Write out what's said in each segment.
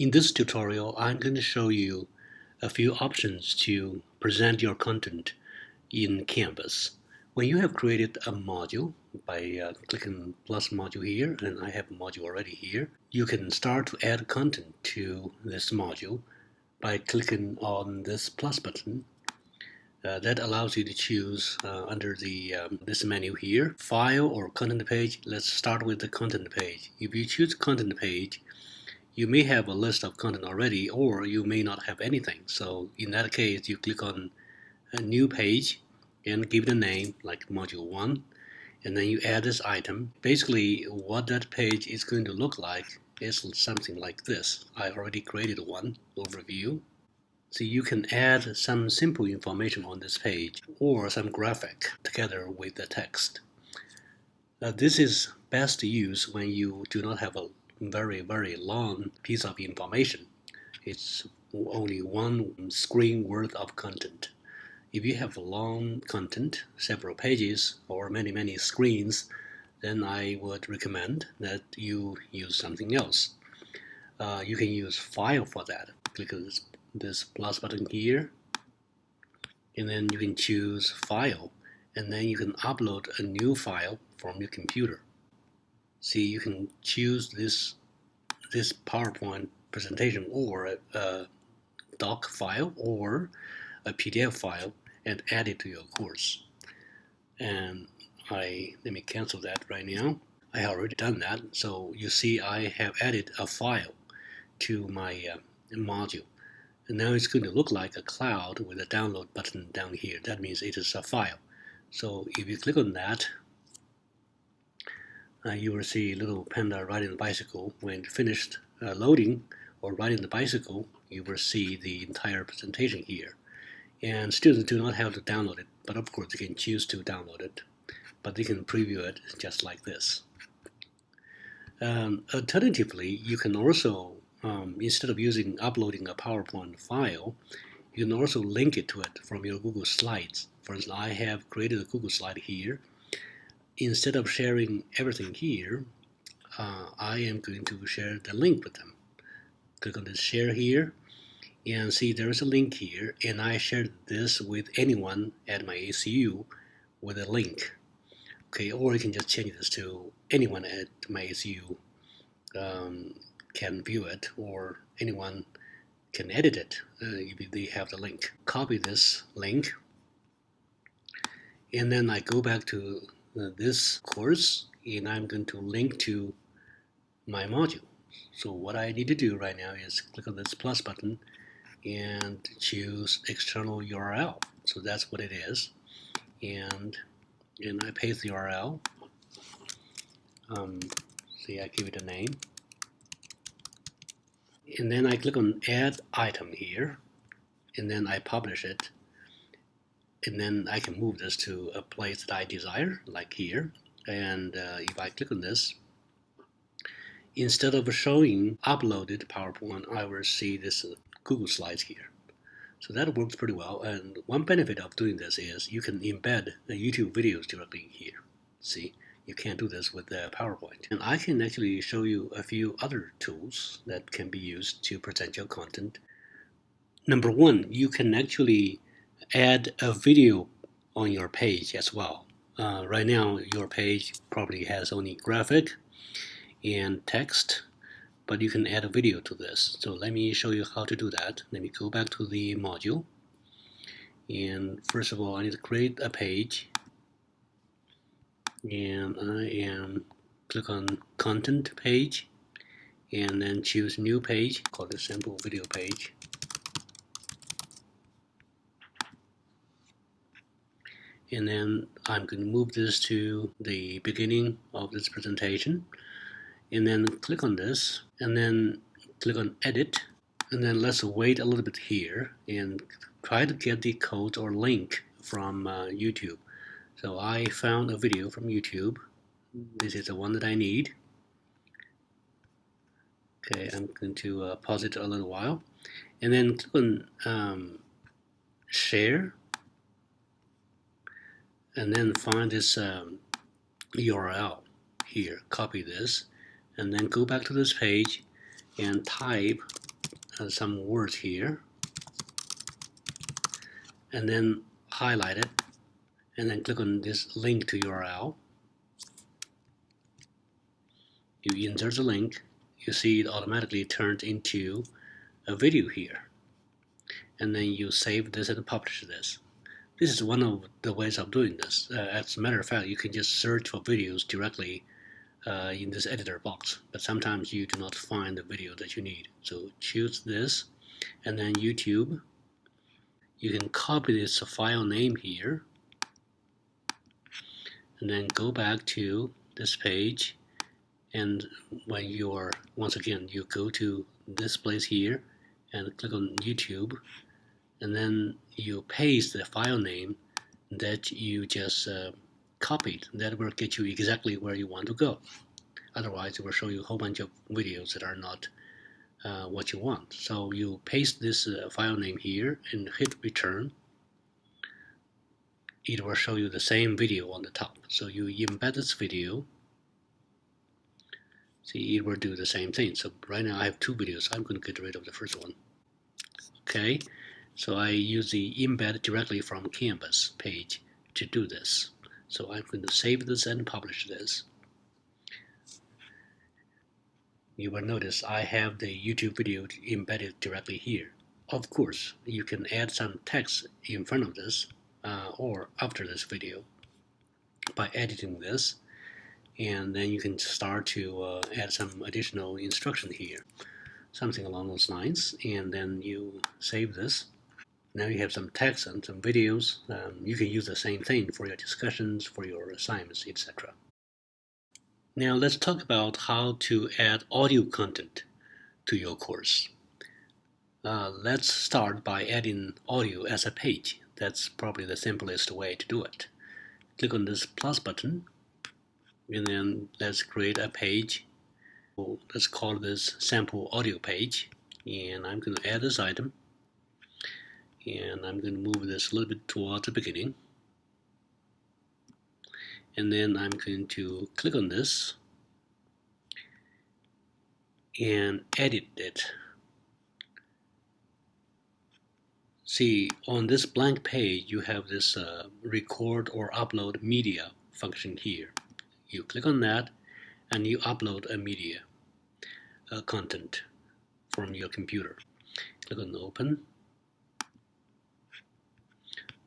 In this tutorial, I'm going to show you a few options to present your content in Canvas. When you have created a module by clicking plus module here, and I have a module already here, you can start to add content to this module by clicking on this plus button. That allows you to choose under this menu here, file or content page. Let's start with the content page. If you choose content page, you may have a list of content already, or you may not have anything. So in that case, you click on a new page and give it a name like module 1, and then you add this item. Basically, what that page is going to look like is something like this. I already created one overview. So you can add some simple information on this page or some graphic together with the text. This is best used when you do not have a very long piece of information. It's only one screen worth of content. If you have long content, several pages or many screens, then I would recommend that you use something else. You can use file for that. Click on this plus button here, and then you can choose file, and then you can upload a new file from your computer. See, you can choose this PowerPoint presentation or a doc file or a PDF file and add it to your course. And let me cancel that right now. I have already done that. So you see I have added a file to my module. And now it's going to look like a cloud with a download button down here. That means it is a file. So if you click on that, you will see a little panda riding the bicycle. When finished loading or riding the bicycle, you will see the entire presentation here. And students do not have to download it, but of course they can choose to download it. But they can preview it just like this. Alternatively, you can also, instead of uploading a PowerPoint file, you can also link it to it from your Google Slides. For instance, I have created a Google slide here. Instead of sharing everything here, I am going to share the link with them. Click on this share here, and see there is a link here, and I shared this with anyone at my ACU with a link. Okay, or you can just change this to anyone at my ACU can view it, or anyone can edit it if they have the link. Copy this link, and then I go back to this course, and I'm going to link to my module. So what I need to do right now is click on this plus button and choose external URL. So that's what it is, and I paste the URL. See, I give it a name, and then I click on add item here, and then I publish it, and then I can move this to a place that I desire, like here. And if I click on this, instead of showing uploaded PowerPoint, I will see this Google Slides here. So that works pretty well. And one benefit of doing this is you can embed the YouTube videos directly here. See, you can't do this with the PowerPoint. And I can actually show you a few other tools that can be used to present your content. Number one, you can actually add a video on your page as well. Right now, your page probably has only graphic and text, but you can add a video to this. So let me show you how to do that. Let me go back to the module, and first of all I need to create a page, and click on content page, and then choose new page, call it sample video page. And then I'm going to move this to the beginning of this presentation, and then click on this, and then click on edit, and then let's wait a little bit here and try to get the code or link from YouTube. So I found a video from YouTube. This is the one that I need. Okay, I'm going to pause it a little while, and then click on share, and then find this URL here, copy this, and then go back to this page and type some words here, and then highlight it, and then click on this link to URL. You insert the link, you see it automatically turned into a video here, and then you save this and publish this. This is one of the ways of doing this. As a matter of fact, you can just search for videos directly in this editor box, but sometimes you do not find the video that you need. So choose this, and then YouTube. You can copy this file name here, and then go back to this page, and when you're, once again, you go to this place here and click on YouTube, and then you paste the file name that you just copied. That will get you exactly where you want to go. Otherwise, it will show you a whole bunch of videos that are not what you want. So you paste this file name here and hit return. It will show you the same video on the top. So you embed this video. See, it will do the same thing. So right now I have two videos. I'm going to get rid of the first one. Okay, so I use the embed directly from Canvas page to do this. So I'm going to save this and publish this. You will notice I have the YouTube video embedded directly here. Of course, you can add some text in front of this or after this video by editing this, and then you can start to add some additional instruction here, something along those lines, and then you save this. Now you have some text and some videos. You can use the same thing for your discussions, for your assignments, etc. Now let's talk about how to add audio content to your course. Let's start by adding audio as a page. That's probably the simplest way to do it. Click on this plus button, and then let's create a page. Let's call this sample audio page, and I'm going to add this item, and I'm going to move this a little bit towards the beginning, and then I'm going to click on this and edit it. See, on this blank page you have this record or upload media function here. You click on that and you upload a media content from your computer. Click on open.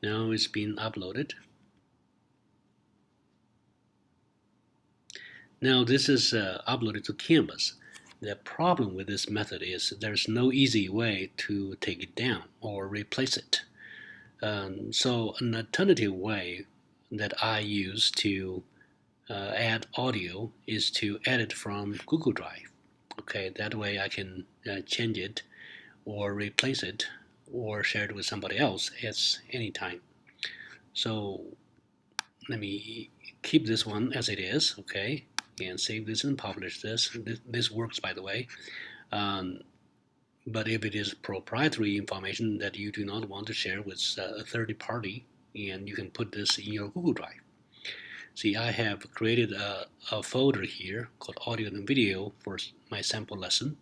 Now it's been uploaded. Now this is uploaded to Canvas. The problem with this method is there's no easy way to take it down or replace it. So an alternative way that I use to add audio is to add it from Google Drive. Okay, that way I can change it or replace it or share it with somebody else at any time. So let me keep this one as it is, okay, and save this and publish this. This works, by the way. But if it is proprietary information that you do not want to share with a third party, and you can put this in your Google Drive. See, I have created a folder here called audio and video for my sample lesson.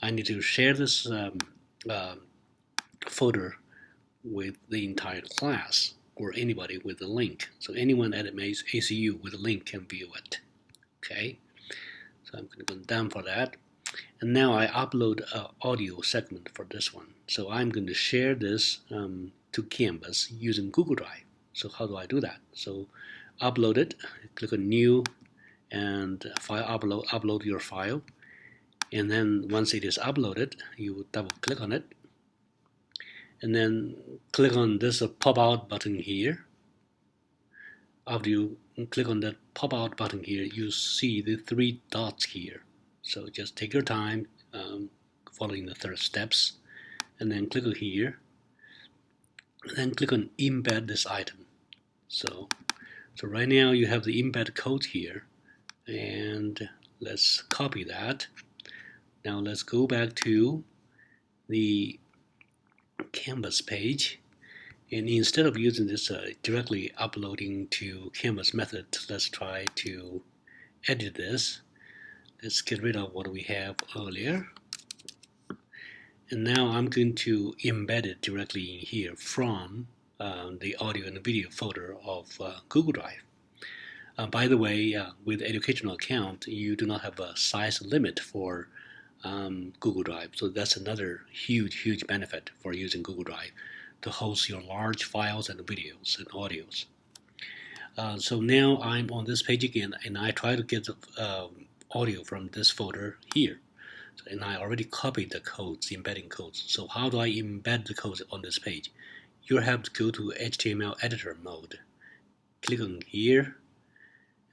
I need to share this folder with the entire class or anybody with a link. So anyone at ACU with a link can view it. Okay, so I'm going to go down for that. And now I upload an audio segment for this one. So I'm going to share this to Canvas using Google Drive. So how do I do that? So upload it, click on new, and file upload your file. And then once it is uploaded, you double click on it. And then click on this pop-out button here. After you click on that pop-out button here, you see the three dots here. So just take your time following the third steps, and then click here, and then click on embed this item. So right now you have the embed code here, and let's copy that. Now let's go back to the Canvas page, and instead of using this directly uploading to Canvas method, let's try to edit this. Let's get rid of what we have earlier, And now I'm going to embed it directly in here from the audio and video folder of Google Drive. By the way, with educational account, you do not have a size limit for Google Drive. So that's another huge benefit for using Google Drive to host your large files and videos and audios. So now I'm on this page again, and I try to get the audio from this folder here. And I already copied the codes, the embedding codes. So how do I embed the codes on this page? You have to go to HTML editor mode. Click on here,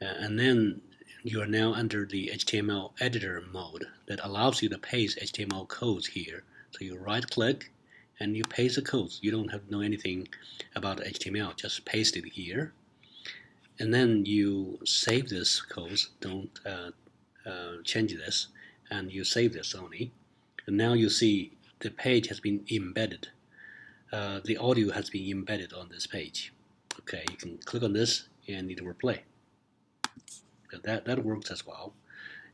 and then you are now under the HTML editor mode that allows you to paste HTML codes here. So you right click and you paste the codes. You don't have to know anything about HTML, just paste it here. And then you save this codes, don't change this, and you save this only. And now you see the page has been embedded. The audio has been embedded on this page. Okay, you can click on this and it will play. That works as well.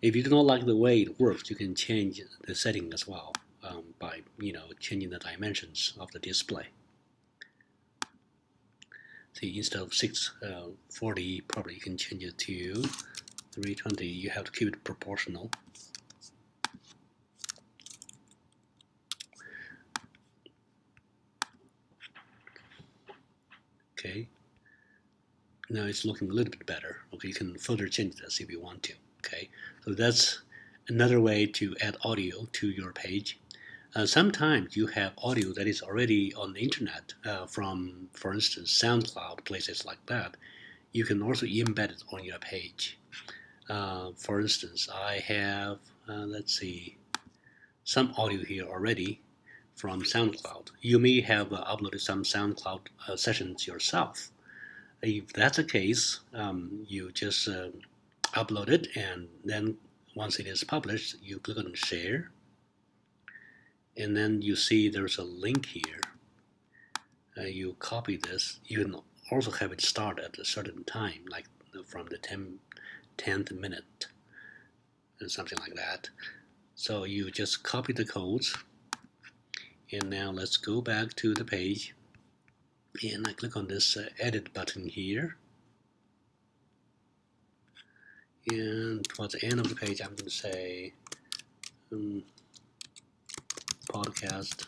If you do not like the way it works, you can change the setting as well by changing the dimensions of the display. See, instead of 640, probably you can change it to 320. You have to keep it proportional. Okay. Now it's looking a little bit better. Okay, you can further change this if you want to. Okay, so that's another way to add audio to your page. Sometimes you have audio that is already on the internet from, for instance, SoundCloud, places like that. You can also embed it on your page. For instance, I have, let's see, some audio here already from SoundCloud. You may have uploaded some SoundCloud sessions yourself. If that's the case, you just upload it, and then once it is published, you click on share, and then you see there's a link here. You copy this. You can also have it start at a certain time, like from the 10th minute, and something like that. So you just copy the codes, and now let's go back to the page, and I click on this edit button here. And towards the end of the page, I'm going to say podcast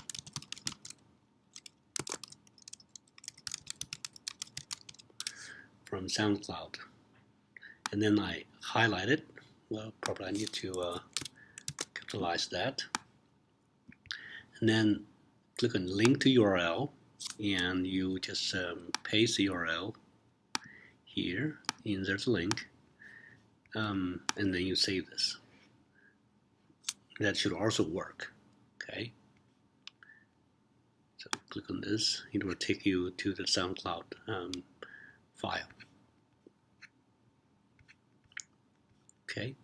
from SoundCloud. And then I highlight it. Well, probably I need to capitalize that. And then click on link to URL, and you just paste the URL here, insert the link, and then you save this. That should also work. Okay. So click on this. It will take you to the SoundCloud file. Okay.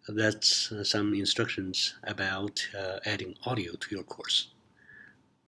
That's some instructions about adding audio to your course.